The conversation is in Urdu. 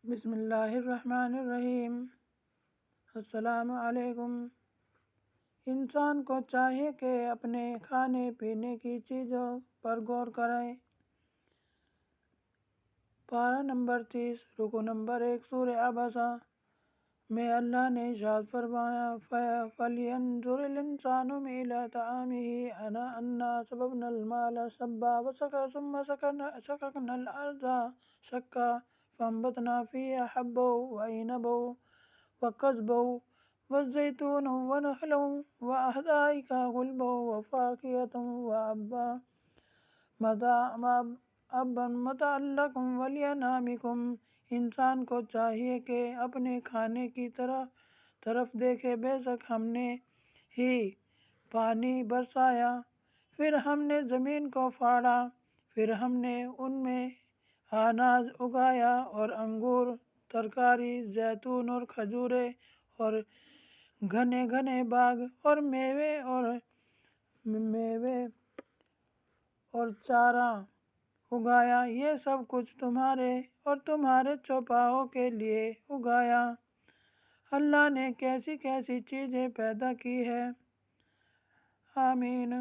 بسم اللہ الرحمن الرحیم۔ السلام علیکم۔ انسان کو چاہیے کہ اپنے کھانے پینے کی چیزوں پر غور کریں۔ پارہ نمبر 30، رکو نمبر 1، سورہ عبسہ میں اللہ نے ارشاد فرمایا فَلْيَنظُرِ الْإِنسَانُ إِلَىٰ طَعَامِهِ أَنَّا صَبَبْنَا الْمَاءَ صَبًّا ثُمَّ شَقَقْنَا الْأَرْضَ شَقًّا فَأَنبَتْنَا فِيهَا حَبًّا وَعِنَبًا وَقَضْبًا وَزَيْتُونًا وَنَخْلًا وَحَدَائِقَ غُلْبًا وَفَاكِهَةً وَأَبًّا مَّتَاعًا لَّكُمْ وَلِأَنْعَامِكُمْ۔ انسان کو چاہیے کہ اپنے کھانے کی طرف دیکھے۔ بے شک ہم نے ہی پانی برسایا، پھر ہم نے زمین کو پھاڑا، پھر ہم نے ان میں اناج اگایا اور انگور، ترکاری، زیتون اور کھجوریں اور گھنے گھنے باغ اور میوے اور چارہ اگایا۔ یہ سب کچھ تمہارے اور تمہارے چوپاؤں کے لیے اگایا۔ اللہ نے کیسی کیسی چیزیں پیدا کی ہیں۔ آمین۔